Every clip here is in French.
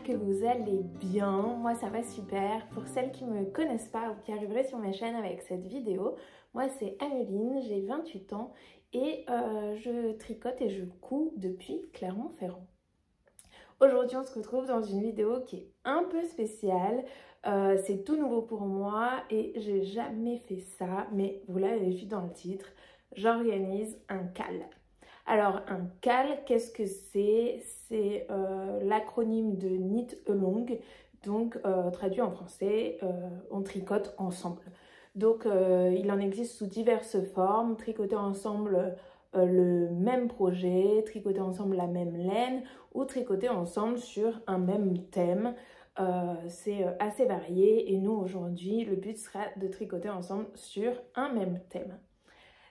que vous allez bien. Moi ça va super. Pour celles qui ne me connaissent pas ou qui arriveraient sur ma chaîne avec cette vidéo, moi c'est Ameline, j'ai 28 ans et je tricote et je couds depuis Clermont-Ferrand. Aujourd'hui on se retrouve dans une vidéo qui est un peu spéciale. C'est tout nouveau pour moi et j'ai jamais fait ça, mais vous l'avez vu dans le titre, j'organise un CAL. Alors un CAL, qu'est-ce que c'est? C'est l'acronyme de Knit Along, donc traduit en français, on tricote ensemble. Donc il en existe sous diverses formes, tricoter ensemble le même projet, tricoter ensemble la même laine ou tricoter ensemble sur un même thème. C'est assez varié et nous aujourd'hui le but sera de tricoter ensemble sur un même thème.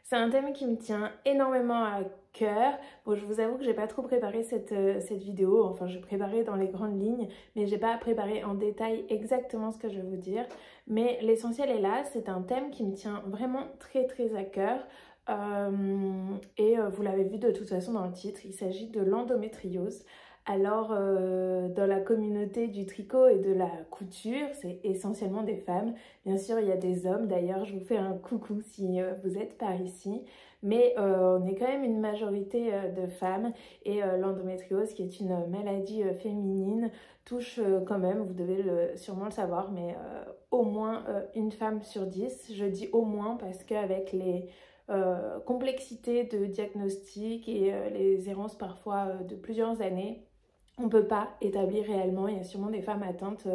C'est un thème qui me tient énormément à cœur. Bon, je vous avoue que j'ai pas trop préparé cette vidéo, enfin j'ai préparé dans les grandes lignes, mais j'ai pas préparé en détail exactement ce que je vais vous dire. Mais l'essentiel est là, c'est un thème qui me tient vraiment très à cœur. Vous l'avez vu de toute façon dans le titre, il s'agit de l'endométriose. Alors, dans la communauté du tricot et de la couture, c'est essentiellement des femmes. Bien sûr, il y a des hommes. D'ailleurs, je vous fais un coucou si vous êtes par ici. Mais on est quand même une majorité de femmes. Et l'endométriose, qui est une maladie féminine, touche quand même, vous devez sûrement le savoir, mais au moins une femme sur 10. Je dis au moins parce qu'avec les complexités de diagnostic et les errances parfois de plusieurs années, on ne peut pas établir réellement, il y a sûrement des femmes atteintes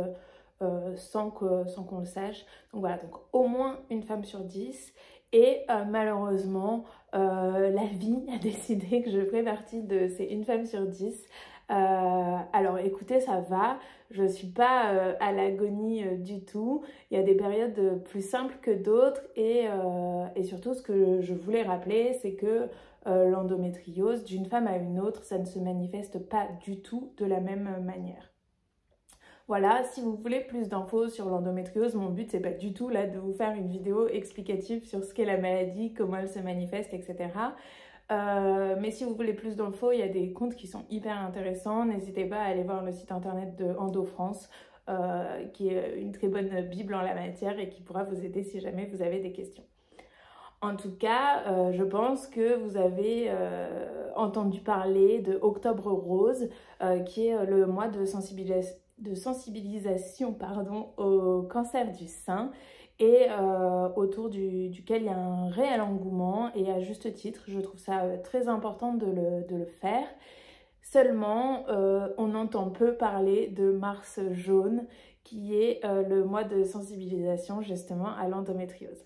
sans qu'on le sache. Donc voilà, donc au moins une femme sur 10. Et malheureusement, la vie a décidé que je ferais partie de ces une femme sur 10. Alors écoutez, ça va, je ne suis pas à l'agonie du tout. Il y a des périodes plus simples que d'autres et surtout ce que je voulais rappeler, c'est que l'endométriose, d'une femme à une autre, ça ne se manifeste pas du tout de la même manière. Voilà, si vous voulez plus d'infos sur l'endométriose, mon but c'est pas du tout là de vous faire une vidéo explicative sur ce qu'est la maladie, comment elle se manifeste, etc. Mais si vous voulez plus d'infos, il y a des comptes qui sont hyper intéressants. N'hésitez pas à aller voir le site internet de EndoFrance, qui est une très bonne bible en la matière et qui pourra vous aider si jamais vous avez des questions. En tout cas, je pense que vous avez entendu parler de Octobre Rose, qui est le mois de sensibilisation au cancer du sein et autour duquel il y a un réel engouement et à juste titre, je trouve ça très important de le faire. Seulement, on entend peu parler de Mars jaune, qui est le mois de sensibilisation justement à l'endométriose.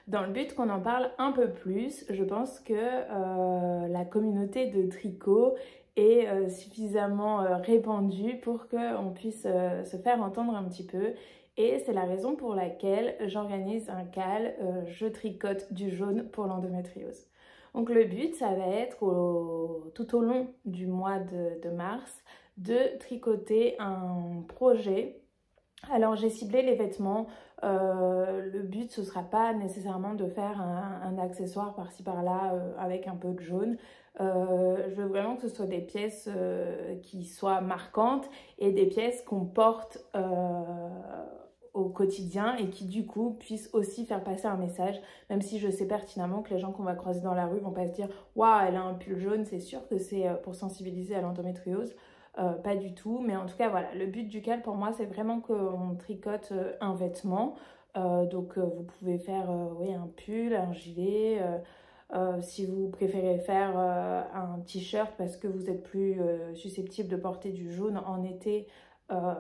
Dans le but qu'on en parle un peu plus, je pense que la communauté de tricot est suffisamment répandue pour qu'on puisse se faire entendre un petit peu. Et c'est la raison pour laquelle j'organise un CAL, je tricote du jaune pour l'endométriose. Donc le but, ça va être tout au long du mois de mars de tricoter un projet. Alors j'ai ciblé les vêtements, le but ce sera pas nécessairement de faire un accessoire par-ci par-là avec un peu de jaune. Je veux vraiment que ce soit des pièces qui soient marquantes et des pièces qu'on porte au quotidien et qui du coup puissent aussi faire passer un message, même si je sais pertinemment que les gens qu'on va croiser dans la rue vont pas se dire « Waouh, elle a un pull jaune », c'est sûr que c'est pour sensibiliser à l'endométriose. Pas du tout, mais en tout cas voilà, le but du CAL pour moi c'est vraiment qu'on tricote un vêtement, donc vous pouvez faire oui, un pull, un gilet, si vous préférez faire un t-shirt parce que vous êtes plus susceptible de porter du jaune en été, ben,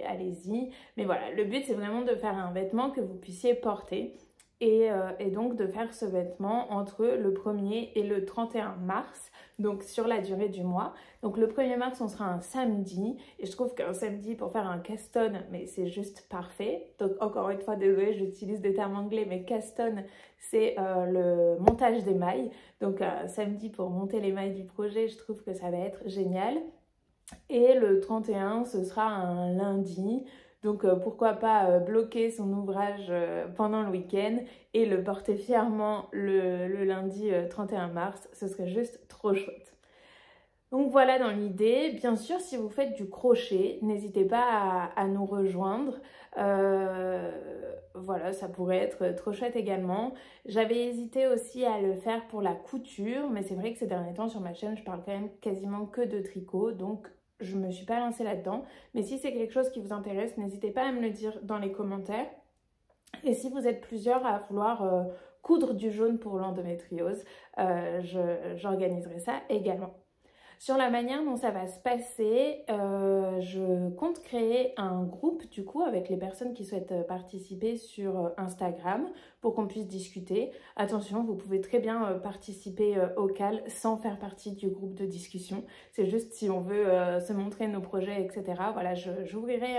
allez-y, mais voilà, le but c'est vraiment de faire un vêtement que vous puissiez porter. Et donc de faire ce vêtement entre le 1er et le 31 mars, donc sur la durée du mois. Donc le 1er mars, on sera un samedi, et je trouve qu'un samedi pour faire un caston, mais c'est juste parfait. Donc encore une fois, désolée, j'utilise des termes anglais, mais caston, c'est le montage des mailles. Donc samedi pour monter les mailles du projet, je trouve que ça va être génial. Et le 31, ce sera un lundi. Donc pourquoi pas bloquer son ouvrage pendant le week-end et le porter fièrement le lundi 31 mars, ce serait juste trop chouette. Donc voilà dans l'idée. Bien sûr, si vous faites du crochet, n'hésitez pas à nous rejoindre. Voilà, ça pourrait être trop chouette également. J'avais hésité aussi à le faire pour la couture, mais c'est vrai que ces derniers temps sur ma chaîne, je parle quand même quasiment que de tricot, donc je me suis pas lancée là-dedans. Mais si c'est quelque chose qui vous intéresse, n'hésitez pas à me le dire dans les commentaires. Et si vous êtes plusieurs à vouloir coudre du jaune pour l'endométriose, j'organiserai ça également. Sur la manière dont ça va se passer, je compte créer un groupe du coup avec les personnes qui souhaitent participer sur Instagram pour qu'on puisse discuter. Attention, vous pouvez très bien participer au CAL sans faire partie du groupe de discussion. C'est juste si on veut se montrer nos projets, etc. Voilà, j'ouvrirai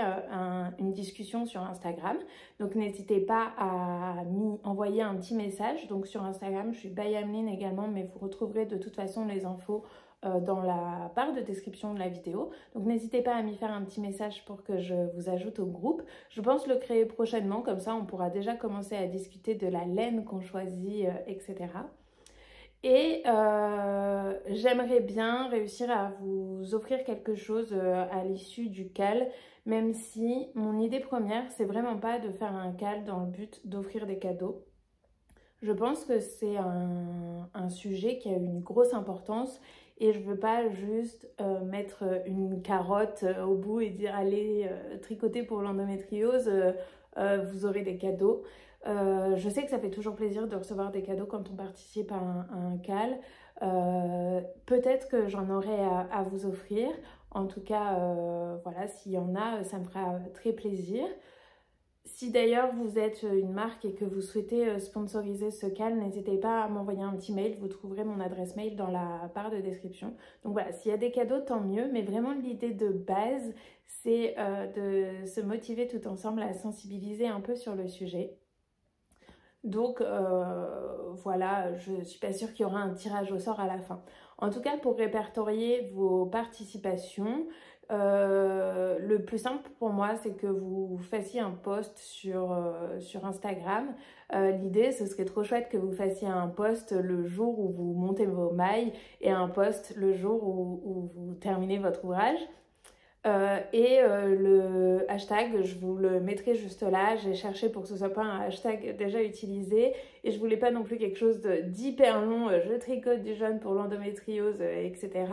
une discussion sur Instagram. Donc n'hésitez pas à m'y envoyer un petit message. Donc sur Instagram, je suis by Ameline également, mais vous retrouverez de toute façon les infos dans la barre de description de la vidéo. Donc n'hésitez pas à m'y faire un petit message pour que je vous ajoute au groupe. Je pense le créer prochainement, comme ça on pourra déjà commencer à discuter de la laine qu'on choisit, etc. Et j'aimerais bien réussir à vous offrir quelque chose à l'issue du CAL, même si mon idée première, c'est vraiment pas de faire un CAL dans le but d'offrir des cadeaux. Je pense que c'est un sujet qui a une grosse importance et je veux pas juste mettre une carotte au bout et dire allez tricoter pour l'endométriose, vous aurez des cadeaux. Je sais que ça fait toujours plaisir de recevoir des cadeaux quand on participe à un CAL. Peut-être que j'en aurai à vous offrir. En tout cas, voilà, s'il y en a, ça me fera très plaisir. Si d'ailleurs vous êtes une marque et que vous souhaitez sponsoriser ce CAL, n'hésitez pas à m'envoyer un petit mail, vous trouverez mon adresse mail dans la barre de description. Donc voilà, s'il y a des cadeaux, tant mieux, mais vraiment l'idée de base, c'est de se motiver tout ensemble à sensibiliser un peu sur le sujet. Donc voilà, je ne suis pas sûre qu'il y aura un tirage au sort à la fin. En tout cas, pour répertorier vos participations, le plus simple pour moi, c'est que vous fassiez un post sur Instagram. L'idée, ce serait trop chouette que vous fassiez un post le jour où vous montez vos mailles et un post le jour où vous terminez votre ouvrage. Le hashtag, je vous le mettrai juste là. J'ai cherché pour que ce soit pas un hashtag déjà utilisé et je voulais pas non plus quelque chose d'hyper long, je tricote du jaune pour l'endométriose, etc.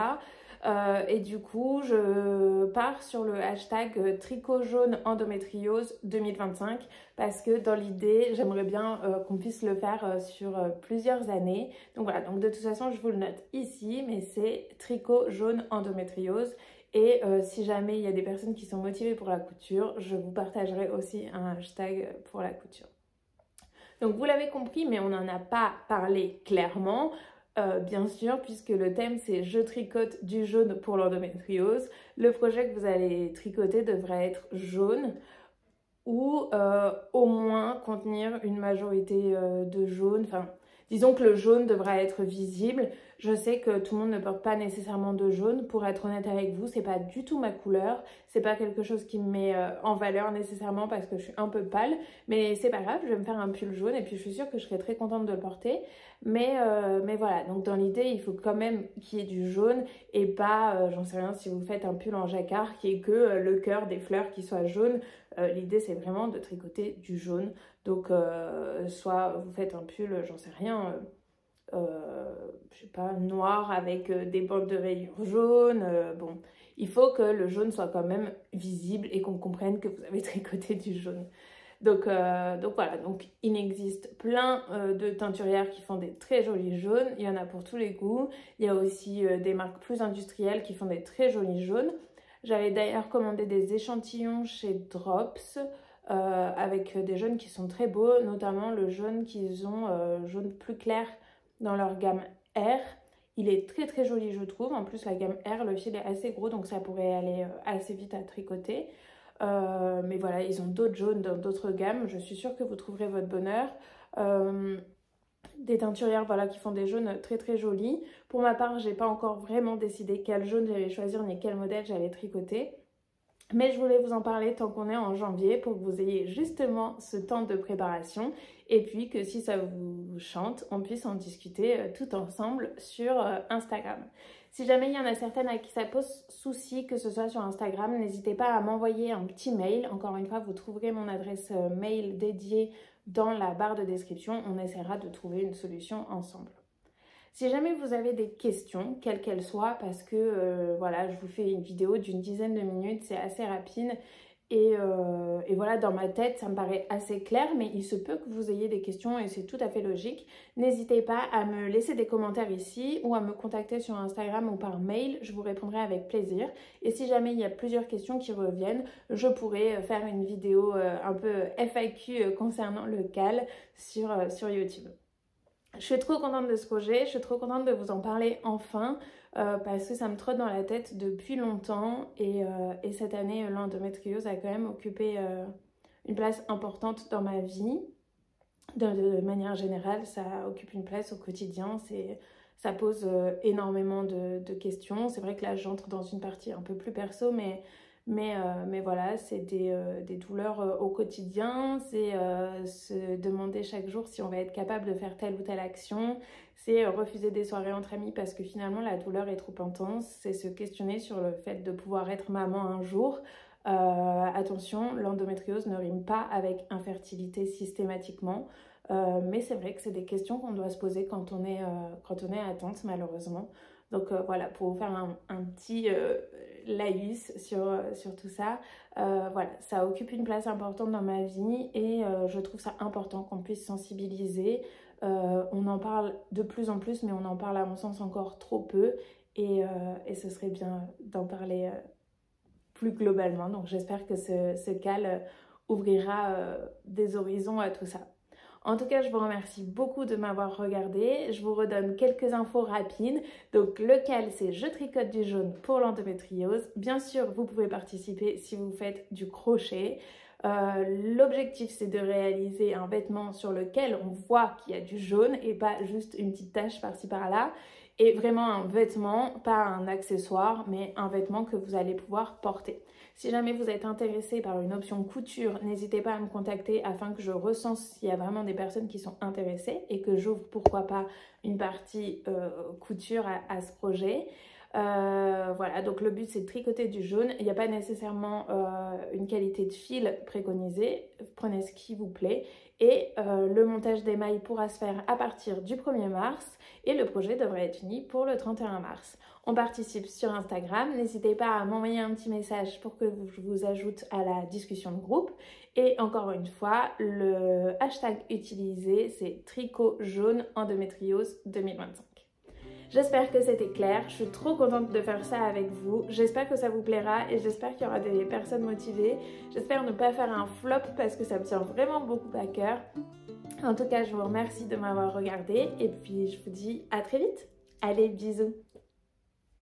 Et du coup, je pars sur le hashtag tricot jaune endométriose 2025 parce que dans l'idée, j'aimerais bien qu'on puisse le faire sur plusieurs années. Donc voilà, donc de toute façon, je vous le note ici, mais c'est tricot jaune endométriose. Et si jamais il y a des personnes qui sont motivées pour la couture, je vous partagerai aussi un hashtag pour la couture. Donc vous l'avez compris, mais on n'en a pas parlé clairement, bien sûr, puisque le thème c'est « Je tricote du jaune pour l'endométriose ». Le projet que vous allez tricoter devrait être jaune ou au moins contenir une majorité de jaune. Enfin, disons que le jaune devra être visible. Je sais que tout le monde ne porte pas nécessairement de jaune. Pour être honnête avec vous, c'est pas du tout ma couleur. C'est pas quelque chose qui me met en valeur nécessairement parce que je suis un peu pâle. Mais c'est pas grave, je vais me faire un pull jaune et puis je suis sûre que je serai très contente de le porter. Mais voilà, donc dans l'idée, il faut quand même qu'il y ait du jaune et pas, j'en sais rien, si vous faites un pull en jacquard qui est que le cœur des fleurs qui soit jaune. L'idée, c'est vraiment de tricoter du jaune. Donc, soit vous faites un pull, j'en sais rien, je sais pas, noir avec des bandes de rayures jaunes. Bon, il faut que le jaune soit quand même visible et qu'on comprenne que vous avez tricoté du jaune. Donc voilà, donc il existe plein de teinturières qui font des très jolis jaunes. Il y en a pour tous les goûts. Il y a aussi des marques plus industrielles qui font des très jolis jaunes. J'avais d'ailleurs commandé des échantillons chez Drops avec des jaunes qui sont très beaux, notamment le jaune qu'ils ont, jaune plus clair dans leur gamme R. Il est très très joli je trouve. En plus la gamme R, le fil est assez gros donc ça pourrait aller assez vite à tricoter. Mais voilà, ils ont d'autres jaunes dans d'autres gammes. Je suis sûre que vous trouverez votre bonheur. Des teinturières voilà, qui font des jaunes très très jolis. Pour ma part, j'ai pas encore vraiment décidé quel jaune j'allais choisir ni quel modèle j'allais tricoter. Mais je voulais vous en parler tant qu'on est en janvier pour que vous ayez justement ce temps de préparation et puis que si ça vous chante, on puisse en discuter tout ensemble sur Instagram. Si jamais il y en a certaines à qui ça pose souci, que ce soit sur Instagram, n'hésitez pas à m'envoyer un petit mail. Encore une fois, vous trouverez mon adresse mail dédiée dans la barre de description. On essaiera de trouver une solution ensemble. Si jamais vous avez des questions, quelles qu'elles soient, parce que voilà, je vous fais une vidéo d'une dizaine de minutes, c'est assez rapide. Et voilà, dans ma tête, ça me paraît assez clair, mais il se peut que vous ayez des questions et c'est tout à fait logique. N'hésitez pas à me laisser des commentaires ici ou à me contacter sur Instagram ou par mail, je vous répondrai avec plaisir. Et si jamais il y a plusieurs questions qui reviennent, je pourrai faire une vidéo un peu FAQ concernant le CAL sur YouTube. Je suis trop contente de ce projet, je suis trop contente de vous en parler enfin parce que ça me trotte dans la tête depuis longtemps et cette année l'endométriose a quand même occupé une place importante dans ma vie. De manière générale, ça occupe une place au quotidien, ça pose énormément de questions. C'est vrai que là j'entre dans une partie un peu plus perso mais voilà, c'est des douleurs au quotidien, c'est se demander chaque jour si on va être capable de faire telle ou telle action, c'est refuser des soirées entre amis parce que finalement la douleur est trop intense, c'est se questionner sur le fait de pouvoir être maman un jour. Attention, l'endométriose ne rime pas avec infertilité systématiquement, mais c'est vrai que c'est des questions qu'on doit se poser quand on est atteinte malheureusement. Donc voilà, pour vous faire un petit laïus sur tout ça, voilà, ça occupe une place importante dans ma vie et je trouve ça important qu'on puisse sensibiliser. On en parle de plus en plus, mais on en parle à mon sens encore trop peu et ce serait bien d'en parler plus globalement. Donc j'espère que ce CAL ouvrira des horizons à tout ça. En tout cas, je vous remercie beaucoup de m'avoir regardé. Je vous redonne quelques infos rapides. Donc le CAL, c'est je tricote du jaune pour l'endométriose. Bien sûr, vous pouvez participer si vous faites du crochet. L'objectif, c'est de réaliser un vêtement sur lequel on voit qu'il y a du jaune et pas juste une petite tache par-ci par-là. Et vraiment un vêtement, pas un accessoire, mais un vêtement que vous allez pouvoir porter. Si jamais vous êtes intéressé par une option couture, n'hésitez pas à me contacter afin que je recense s'il y a vraiment des personnes qui sont intéressées et que j'ouvre pourquoi pas une partie couture à ce projet. Voilà, donc le but c'est de tricoter du jaune. Il n'y a pas nécessairement une qualité de fil préconisée, prenez ce qui vous plaît. Et le montage des mailles pourra se faire à partir du 1er mars et le projet devrait être fini pour le 31 mars. On participe sur Instagram, n'hésitez pas à m'envoyer un petit message pour que je vous ajoute à la discussion de groupe. Et encore une fois, le hashtag utilisé c'est tricot jaune endométriose 2025. J'espère que c'était clair, je suis trop contente de faire ça avec vous, j'espère que ça vous plaira et j'espère qu'il y aura des personnes motivées. J'espère ne pas faire un flop parce que ça me tient vraiment beaucoup à cœur. En tout cas, je vous remercie de m'avoir regardé et puis je vous dis à très vite. Allez, bisous!